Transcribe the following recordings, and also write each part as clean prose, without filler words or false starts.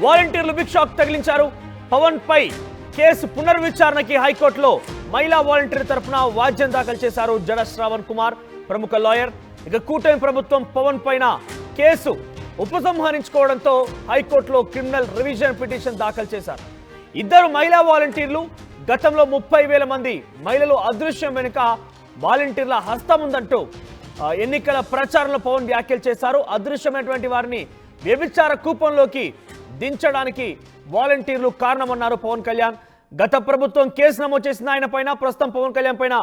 వాలంటీర్లు big shock తగిలించారు. Pawan పై case పునర్విచారణకి హైకోర్టులో మహిళా వాలంటీర్ తరఫున వాద్యం దాఖలు చేశారు జడ శ్రావణ్ కుమార్, ప్రముఖ లాయర్. ఇక కూటమి ప్రభుత్వం పవన్ పైన కేసు ఉపసంహరించుకోవడంతో హైకోర్టులో క్రిమినల్ రివిజన్ పిటిషన్ దాఖలు చేశారు. ఇద్దరు మహిళా వాలంటీర్లు, గతంలో 30,000 మంది మహిళలు అదృశ్యం వెనుక వాలంటీర్ల హస్తం ఉందంటూ ఎన్నికల ప్రచారంలో పవన్ వ్యాఖ్యలు చేశారు. అదృశ్యమైనటువంటి వారిని వ్యభిచార కూపంలోకి దించడానికి వాలంటీర్లు కారణమన్నారు పవన్ కళ్యాణ్. గత ప్రభుత్వం కేసు నమోదు చేసింది ఆయన పైన. ప్రస్తుతం పవన్ కళ్యాణ్ పైన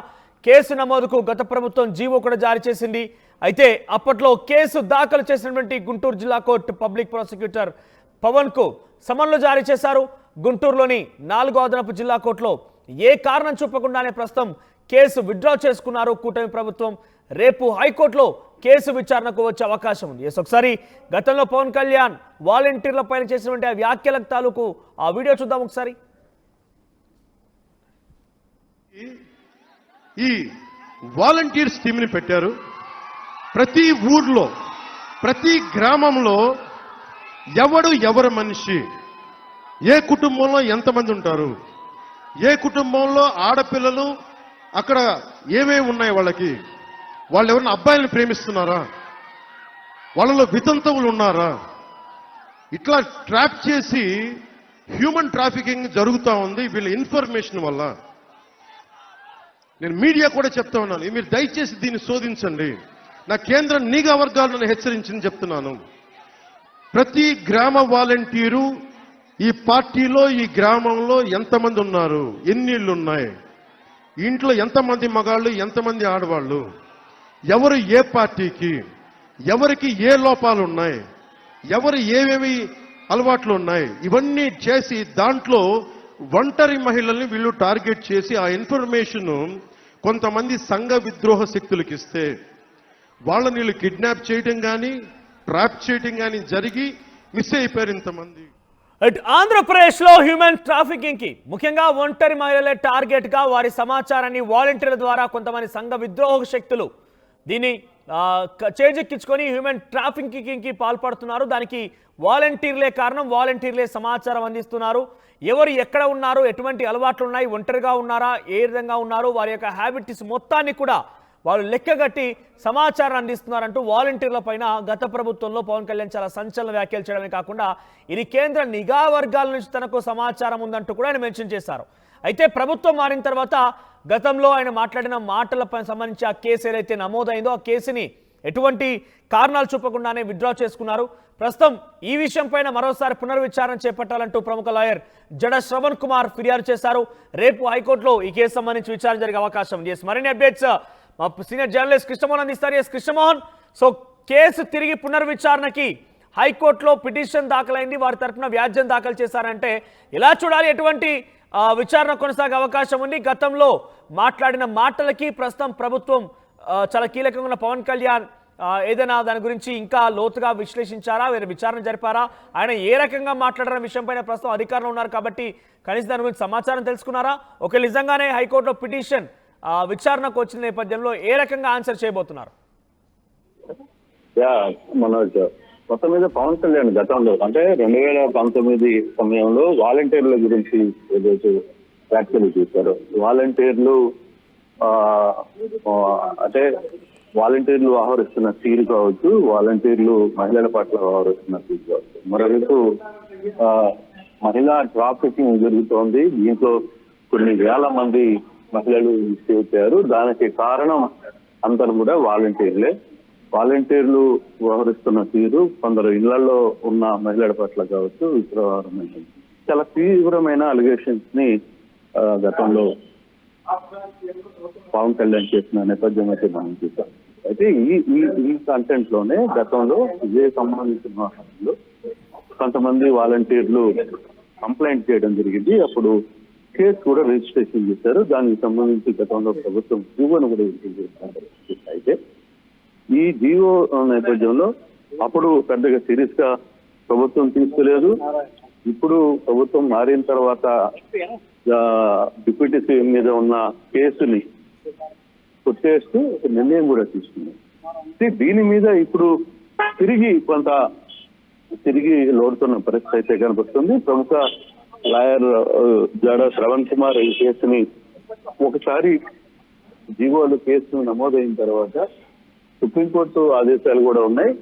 కేసు నమోదుకు గత ప్రభుత్వం జీవో కూడా జారీ చేసింది. అయితే అప్పట్లో కేసు దాఖలు చేసినటువంటి గుంటూరు జిల్లా కోర్టు పబ్లిక్ ప్రాసిక్యూటర్ పవన్ కు సమన్లు జారీ చేశారు. గుంటూరులోని 4వ అదనపు జిల్లా కోర్టులో ఏ కారణం చూపకుండానే ప్రస్తుతం కేసు విత్డ్రా చేసుకున్నారు కూటమి ప్రభుత్వం. రేపు హైకోర్టులో కేసు విచారణకు వచ్చే అవకాశం ఉంది. ఒకసారి గతంలో పవన్ కళ్యాణ్ వాలంటీర్ల పైన చేసినటువంటి ఆ వ్యాఖ్యలకు తాలూకు ఆ వీడియో చూద్దాం ఒకసారి. ఈ వాలంటీర్ స్కీమ్ని పెట్టారు. ప్రతి ఊర్లో, ప్రతి గ్రామంలో ఎవరు మనిషి, ఏ కుటుంబంలో ఎంతమంది ఉంటారు, ఏ కుటుంబంలో ఆడపిల్లలు అక్కడ ఏమేమి ఉన్నాయి, వాళ్ళు ఎవరైనా అబ్బాయిలను ప్రేమిస్తున్నారా, వాళ్ళలో వితంతువులు ఉన్నారా, ఇట్లా ట్రాప్ చేసి హ్యూమన్ ట్రాఫికింగ్ జరుగుతూ ఉంది వీళ్ళ ఇన్ఫర్మేషన్ వల్ల. నేను మీడియా కూడా చెప్తా ఉన్నాను, మీరు దయచేసి దీన్ని శోధించండి. నా కేంద్ర నిఘా వర్గాలను హెచ్చరించింది చెప్తున్నాను. ప్రతి గ్రామ వాలంటీరు ఈ పార్టీలో, ఈ గ్రామంలో ఎంతమంది ఉన్నారు, ఎన్ని ఇళ్ళు ఉన్నాయి, ఇంట్లో ఎంతమంది మగాళ్ళు, ఎంతమంది ఆడవాళ్ళు, ఎవరు ఏ పార్టీకి, ఎవరికి ఏ లోపాలు ఉన్నాయి, ఎవరు ఏమేమి అలవాట్లు ఉన్నాయి, ఇవన్నీ చేసి దాంట్లో ఒంటరి మహిళల్ని వీళ్ళు టార్గెట్ చేసి ఆ ఇన్ఫర్మేషన్ కొంతమంది సంఘ విద్రోహ శక్తులకు ఇస్తే వాళ్ళని వీళ్ళు కిడ్నాప్ చేయడం కానీ ట్రాప్ చేయడం కానీ జరిగి మిస్ అయిపోయారు ఇంతమంది. ఆంధ్రప్రదేశ్లో హ్యూమన్ ట్రాఫికింగ్ కి ముఖ్యంగా ఒంటరి మహిళలే టార్గెట్ గా వారి సమాచారాన్ని వాలంటీర్ల ద్వారా కొంతమంది సంఘ విద్రోహ శక్తులు దీన్ని చేజెక్కించుకొని హ్యూమన్ ట్రాఫికింగ్ కి పాల్పడుతున్నారు. దానికి వాలంటీర్లే కారణం. వాలంటీర్లే సమాచారం అందిస్తున్నారు. ఎవరు ఎక్కడ ఉన్నారు, ఎటువంటి అలవాట్లు ఉన్నాయి, ఒంటరిగా ఉన్నారా, ఏ విధంగా ఉన్నారు, వారి యొక్క హ్యాబిట్స్ మొత్తాన్ని కూడా వాళ్ళు లెక్కగట్టి సమాచారం అందిస్తున్నారంటూ వాలంటీర్ల పైన గత ప్రభుత్వంలో పవన్ కళ్యాణ్ చాలా సంచలన వ్యాఖ్యలు చేయడమే కాకుండా ఇది కేంద్ర నిఘా వర్గాల నుంచి తనకు సమాచారం ఉందంటూ కూడా ఆయన మెన్షన్ చేశారు. అయితే ప్రభుత్వం మారిన తర్వాత గతంలో ఆయన మాట్లాడిన మాటలపై సంబంధించి ఆ కేసు ఏదైతే నమోదైందో ఆ కేసుని ఎటువంటి కారణాలు చూపకుండానే విత్డ్రా చేసుకున్నారు. ప్రస్తుతం ఈ విషయం పైన మరోసారి పునర్విచారణ చేపట్టాలంటూ ప్రముఖ లాయర్ జడ శ్రవణ్ కుమార్ ఫిర్యాదు చేశారు. రేపు హైకోర్టులో ఈ కేసు సంబంధించి విచారణ జరిగే అవకాశం ఉంది. మరిన్ని అప్డేట్స్ మా సీనియర్ జర్నలిస్ట్ కృష్ణమోహన్ అందిస్తారు. కృష్ణమోహన్, సో కేసు తిరిగి పునర్విచారణకి హైకోర్టులో పిటిషన్ దాఖలైంది, వారి తరఫున వ్యాజ్యం దాఖలు చేశారంటే ఎలా చూడాలి, ఎటువంటి విచారణ కొనసాగే అవకాశం ఉంది? గతంలో మాట్లాడిన మాటలకి ప్రస్తుతం ప్రభుత్వం చాలా కీలకంగా ఉన్న పవన్ కళ్యాణ్ ఏదైనా దాని గురించి ఇంకా లోతుగా విశ్లేషించారా, వేరే విచారణ జరిపారా, ఆయన ఏ రకంగా మాట్లాడారన్న విషయం పైన ప్రస్తుతం అధికారంలో ఉన్నారు కాబట్టి కనీసం దాని గురించి సమాచారం తెలుసుకున్నారా? ఒకవేళ నిజంగానే హైకోర్టులో పిటిషన్ విచారణకు వచ్చిన నేపథ్యంలో ఏ రకంగా ఆన్సర్ చేయబోతున్నారు? మనోజ్, మొత్తం మీద పవన్ కళ్యాణ్ గతంలో అంటే 2019 సమయంలో వాలంటీర్ల గురించి ఏదైతే వ్యాఖ్యలు చేశారు, వాలంటీర్లు అంటే వాలంటీర్లు వ్యవహరిస్తున్న తీరు కావచ్చు, వాలంటీర్లు మహిళల పట్ల వ్యవహరిస్తున్న తీరు కావచ్చు, మరోవైపు మహిళా ట్రాఫికింగ్ జరుగుతోంది. దీంతో కొన్ని వేల మంది మహిళలు చేశారు. దానికి కారణం అందరూ కూడా వాలంటీర్లే. వాలంటీర్లు వ్యవహరిస్తున్న తీరు కొందరు ఇళ్లలో ఉన్న మహిళల పట్ల కావచ్చు విప్రవారమైనది. చాలా తీవ్రమైన అలిగేషన్స్ ని గతంలో పవన్ కళ్యాణ్ చేసిన నేపథ్యం అయితే మనం చూసాం. అయితే ఈ కంటెంట్ లోనే గతంలో ఇదే సంబంధించిన వ్యవహారంలో కొంతమంది వాలంటీర్లు కంప్లైంట్ చేయడం జరిగింది. అప్పుడు కేసు కూడా రిజిస్ట్రేషన్ చేశారు. దానికి సంబంధించి గతంలో ప్రభుత్వం జీవోను కూడా విడుదల చేశారు. అయితే ఈ జీవో నేపథ్యంలో అప్పుడు పెద్దగా సీరియస్ గా ప్రభుత్వం తీసుకోలేదు. ఇప్పుడు ప్రభుత్వం మారిన తర్వాత డిప్యూటీ సీఎం మీద ఉన్న కేసుని కొట్టేస్తూ నిర్ణయం కూడా తీసుకుంది. దీని మీద ఇప్పుడు తిరిగి కొంత తిరిగి లోడుతున్న పరిస్థితి అయితే కనబడుతుంది. ప్రముఖ లాయర్ జాడా శ్రవణ్ కుమార్ ఈ కేసుని ఒకసారి జీవోలు కేసు నమోదైన తర్వాత సుప్రీంకోర్టు ఆదేశాలు కూడా ఉన్నాయి.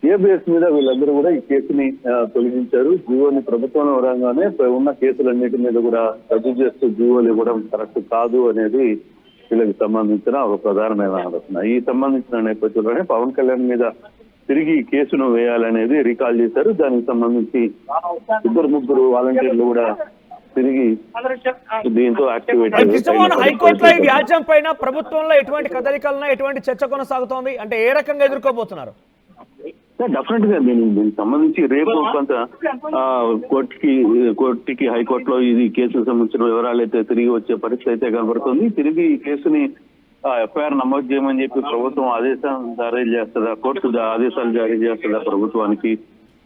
ఏ బేస్ మీద వీళ్ళందరూ కూడా ఈ కేసుని తొలగించారు. జీవోని ప్రభుత్వం వరంగానే ఉన్న కేసులన్నిటి మీద కూడా రద్దు చేస్తూ జీవోలు ఇవ్వడం కరెక్ట్ కాదు అనేది వీళ్ళకి సంబంధించిన ఒక ప్రధానమైన ఆలోచన. ఈ సంబంధించిన నేపథ్యంలోనే పవన్ కళ్యాణ్ మీద తిరిగి కేసును వేయాలనేది రికాల్ చేశారు. దానికి సంబంధించి 2-3 వాలంటీర్లు కూడా తిరిగి దీంతో యాక్టివేట్ హైకోర్టులో ఈ వ్యాజ్యం పైన ప్రభుత్వంలో ఎటువంటి కదలికలున్నా ఎటువంటి చర్చ కొనసాగుతోంది అంటే ఏ రకంగా ఎదుర్కోబోతున్నారు? డెఫినెట్ గా దీనికి సంబంధించి రేపు కొంత కోర్టుకి హైకోర్టులో ఇది కేసుకు సంబంధించిన వివరాలు అయితే తిరిగి వచ్చే పరిస్థితి అయితే కనబడుతుంది. తిరిగి ఈ కేసుని ఎఫ్ఐఆర్ నమోదు చేయమని చెప్పి ప్రభుత్వం ఆదేశాలు జారీ చేస్తుందా, కోర్టు ఆదేశాలు జారీ చేస్తుందా ప్రభుత్వానికి,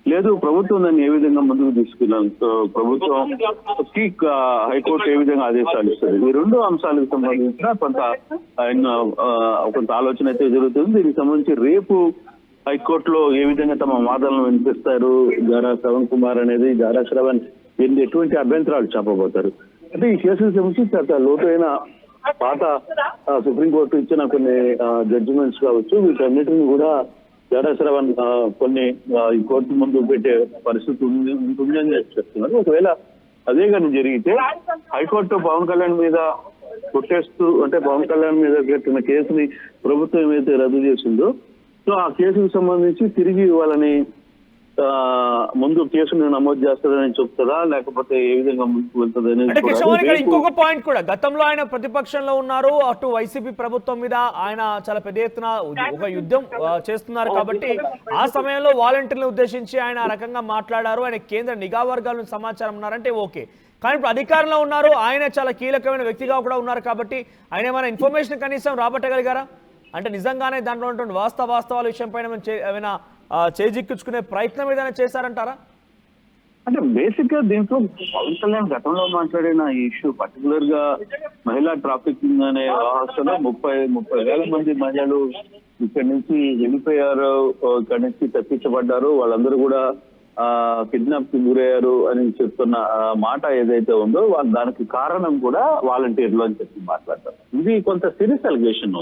లేదు ప్రభుత్వం దాన్ని ఏ విధంగా ముందుకు తీసుకెళ్ళాలి, ప్రభుత్వంకి హైకోర్టు ఏ విధంగా ఆదేశాలు ఇస్తుంది, ఈ 2 అంశాలకు సంబంధించిన కొంత ఆలోచన అయితే జరుగుతుంది. దీనికి సంబంధించి రేపు హైకోర్టులో ఏ విధంగా తమ వాదనలు వినిపిస్తారు జాడా శ్రవణ్ కుమార్ అనేది, జాడా శ్రవణ్ ఎటువంటి అభ్యంతరాలు చెప్పబోతారు అంటే ఈ కేసుకు సంబంధించి లోతైన పాత సుప్రీంకోర్టు ఇచ్చిన కొన్ని జడ్జిమెంట్స్ కావచ్చు, వీటన్నిటిని కూడా జాడా శ్రవణ్ కొన్ని ఈ కోర్టు ముందు పెట్టే పరిస్థితి ఉంటుందని చెప్తున్నారు. ఒకవేళ అదే కానీ జరిగితే హైకోర్టు పవన్ కళ్యాణ్ మీద కొట్టేస్తూ అంటే పవన్ కళ్యాణ్ మీద పెట్టిన కేసుని ప్రభుత్వం ఏమైతే రద్దు చేసిందో సో ఆ కేసుకు సంబంధించి తిరిగి వాళ్ళని ముందు కేసును నమోదు చేస్తారని చెప్తారా లేకపోతే ఏ విధంగా ముందుకు వెళ్తుంది అనేది ఇంకొక పాయింట్ కూడా. గతంలో ఆయన ప్రతిపక్షంలో ఉన్నారు, అటు వైసీపీ ప్రభుత్వం మీద ఆయన చాలా పెద్ద ఎత్తున ఒక యుద్ధం చేస్తున్నారు కాబట్టి ఆ సమయంలో వాలంటీర్లను ఉద్దేశించి ఆయన ఆ రకంగా మాట్లాడారు. ఆయన కేంద్ర నిఘా వర్గాల నుంచి సమాచారం ఉన్నారంటే ఓకే, కానీ ఇప్పుడు అధికారంలో ఉన్నారు, ఆయన చాలా కీలకమైన వ్యక్తిగా కూడా ఉన్నారు కాబట్టి ఆయన ఏమైనా ఇన్ఫర్మేషన్ కనీసం రాబట్టగలిగారా? అంటే నిజంగానే దాంట్లో ఉన్నటువంటి వాస్తవాల విషయం పైన ఏమైనా చేజిక్కించుకునే ప్రయత్నం ఏదైనా చేశారంటారా? అంటే బేసిక్ గా దీంట్లో పవన్ కళ్యాణ్ గతంలో మాట్లాడిన ఈ ఇష్యూ పర్టికులర్ గా మహిళా ట్రాఫికింగ్ అనే వ్యవస్థలో 30,000 మంది మహిళలు ఇక్కడి నుంచి వెళ్ళిపోయారు, ఇక్కడి నుంచి తప్పించబడ్డారు, వాళ్ళందరూ కూడా కిడ్నాప్ కి గురయ్యారు అని చెప్తున్న మాట ఏదైతే ఉందో దానికి కారణం కూడా వాలంటీర్లు అని చెప్పి మాట్లాడతారు. ఇది కొంత సీరియస్ అలిగేషన్.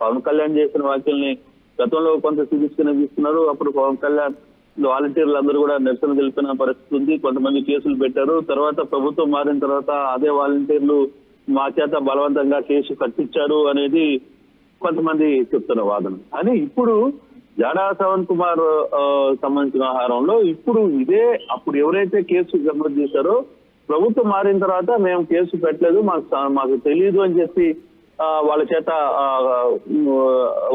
పవన్ కళ్యాణ్ చేసిన వ్యాఖ్యల్ని గతంలో కొంత సీరియస్ గానే తీసుకున్నారు. అప్పుడు పవన్ కళ్యాణ్ వాలంటీర్లు అందరూ కూడా నిరసన తెలిపిన పరిస్థితి ఉంది, కొంతమంది కేసులు పెట్టారు. తర్వాత ప్రభుత్వం మారిన తర్వాత అదే వాలంటీర్లు మా చేత బలవంతంగా కేసు కట్టించారు అనేది కొంతమంది చెప్తున్న వాదన. అని ఇప్పుడు జాడా శ్రవణ్ కుమార్ సంబంధించిన వ్యవహారంలో ఇప్పుడు ఇదే అప్పుడు ఎవరైతే కేసు నమోదు చేశారో ప్రభుత్వం మారిన తర్వాత మేము కేసు పెట్టలేదు, మాకు తెలియదు అని చెప్పి వాళ్ళ చేత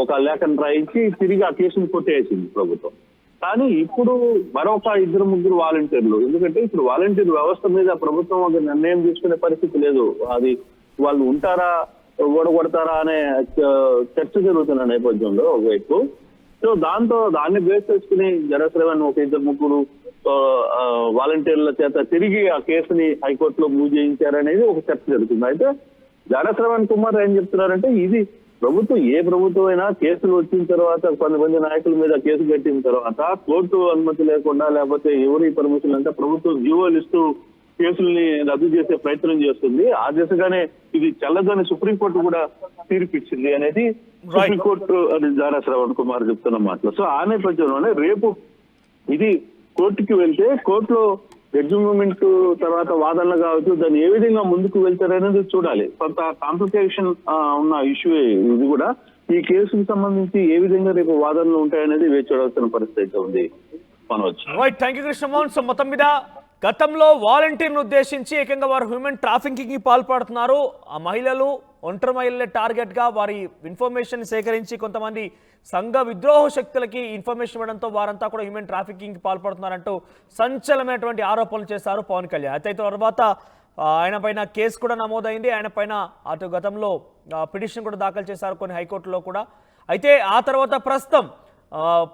ఒక లేఖను రాయించి తిరిగి ఆ కేసును కొట్టేసింది ప్రభుత్వం. కానీ ఇప్పుడు మరొక 2-3 వాలంటీర్లు, ఎందుకంటే ఇప్పుడు వాలంటీర్ వ్యవస్థ మీద ప్రభుత్వం ఒక నిర్ణయం తీసుకునే పరిస్థితి లేదు. అది వాళ్ళు ఉంటారా ఓడగొడతారా అనే చర్చ జరుగుతున్న నేపథ్యంలో ఒకవైపు, సో దాన్ని బేస్ చేసుకుని జాడా శ్రవణ్ ఒక 2-3 వాలంటీర్ల చేత తిరిగి ఆ కేసుని హైకోర్టులో మూవ్ చేయించారనేది ఒక చర్చ జరుగుతుంది. అయితే జాడా శ్రవణ్ కుమార్ ఏం చెప్తున్నారంటే ఇది ఏ ప్రభుత్వం అయినా కేసులు వచ్చిన తర్వాత కొంతమంది నాయకుల మీద కేసు కట్టిన తర్వాత కోర్టు అనుమతి లేకుండా లేకపోతే ఎవరి పర్మిషన్ అంటే ప్రభుత్వం జీవోలు ఇస్తూ కేసుల్ని రద్దు చేసే ప్రయత్నం చేస్తుంది. ఆ దిశగానే ఇది చెల్లదని సుప్రీంకోర్టు కూడా తీర్పిచ్చింది అనేది సుప్రీంకోర్టు అని జాడా శ్రవణ్ కుమార్ చెప్తున్న మాటలు. సో ఆ నేపథ్యంలోనే రేపు ఇది కోర్టుకి వెళ్తే కోర్టులో జడ్జిమెంట్ తర్వాత వాదనలు కావచ్చు, దాన్ని ఏ విధంగా ముందుకు వెళ్తారనేది చూడాలి. కొంత కాంప్లికేషన్ ఉన్న ఇష్యూ ఇది కూడా. ఈ కేసుకు సంబంధించి ఏ విధంగా రేపు వాదనలు ఉంటాయనేది వేచి చూడాల్సిన పరిస్థితి అయితే ఉంది. Thank you Krishnamohan. సో మొత్తం మీద గతంలో వాలంటీర్ను ఉద్దేశించి ఏకంగా వారు హ్యూమన్ ట్రాఫికింగ్ కి పాల్పడుతున్నారు. ఆ మహిళలు ఒంటరి మహిళలే టార్గెట్ గా వారి ఇన్ఫర్మేషన్ సేకరించి కొంతమంది సంఘ విద్రోహ శక్తులకి ఇన్ఫర్మేషన్ ఇవ్వడంతో వారంతా కూడా హ్యూమన్ ట్రాఫికింగ్ కి పాల్పడుతున్నారంటూ సంచలనమైనటువంటి ఆరోపణలు చేశారు పవన్ కళ్యాణ్. అయితే తర్వాత ఆయన పైన కేసు కూడా నమోదైంది. ఆయన పైన అటు గతంలో పిటిషన్ కూడా దాఖలు చేశారు కొన్ని హైకోర్టులో కూడా. అయితే ఆ తర్వాత ప్రస్తుతం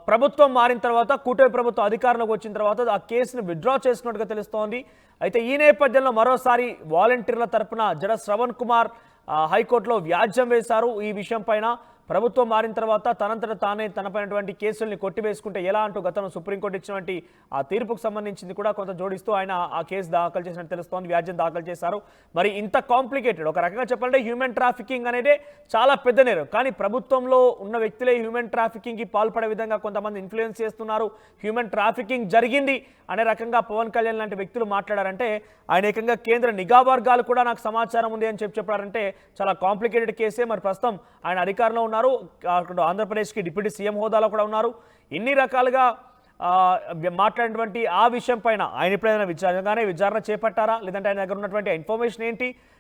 ప్రభుత్వం మారిన తర్వాత కూటమి ప్రభుత్వం అధికారంలోకి వచ్చిన తర్వాత ఆ కేసును విత్డ్రా చేసుకున్నట్టుగా తెలుస్తోంది. అయితే ఈ నేపథ్యంలో మరోసారి వాలంటీర్ల తరపున జాడా శ్రవణ్ కుమార్ హైకోర్టులో వ్యాజ్యం వేశారు. ఈ విషయం పైన ప్రభుత్వం మారిన తర్వాత తనంతట తానే తనపైనటువంటి కేసుల్ని కొట్టివేసుకుంటే ఎలా అంటూ గతంలో సుప్రీంకోర్టు ఇచ్చినటువంటి ఆ తీర్పుకు సంబంధించింది కూడా కొంత జోడిస్తూ ఆయన ఆ కేసు దాఖలు చేసినట్టు తెలుస్తోంది, వ్యాజ్యం దాఖలు చేశారు. మరి ఇంత కాంప్లికేటెడ్, ఒక రకంగా చెప్పాలంటే హ్యూమన్ ట్రాఫికింగ్ అనేది చాలా పెద్ద నేరం, కానీ ప్రభుత్వంలో ఉన్న వ్యక్తులే హ్యూమన్ ట్రాఫికింగ్కి పాల్పడే విధంగా కొంతమంది ఇన్ఫ్లుయెన్స్ చేస్తున్నారు, హ్యూమన్ ట్రాఫికింగ్ జరిగింది అనే రకంగా పవన్ కళ్యాణ్ లాంటి వ్యక్తులు మాట్లాడారంటే, ఆయన ఏకంగా కేంద్ర నిఘా వర్గాలు కూడా నాకు సమాచారం ఉంది అని చెప్పారంటే చాలా కాంప్లికేటెడ్ కేసే. మరి ప్రస్తుతం ఆయన అధికారంలో ఉన్నారు, అక్కడ ఆంధ్రప్రదేశ్కి డిప్యూటీ సీఎం హోదాలో కూడా ఉన్నారు. ఇన్ని రకాలుగా మాట్లాడినటువంటి ఆ విషయం పైన ఆయన ఎప్పుడైనా విచారణ చేపట్టారా, లేదంటే ఆయన దగ్గర ఉన్నటువంటి ఇన్ఫర్మేషన్ ఏంటి,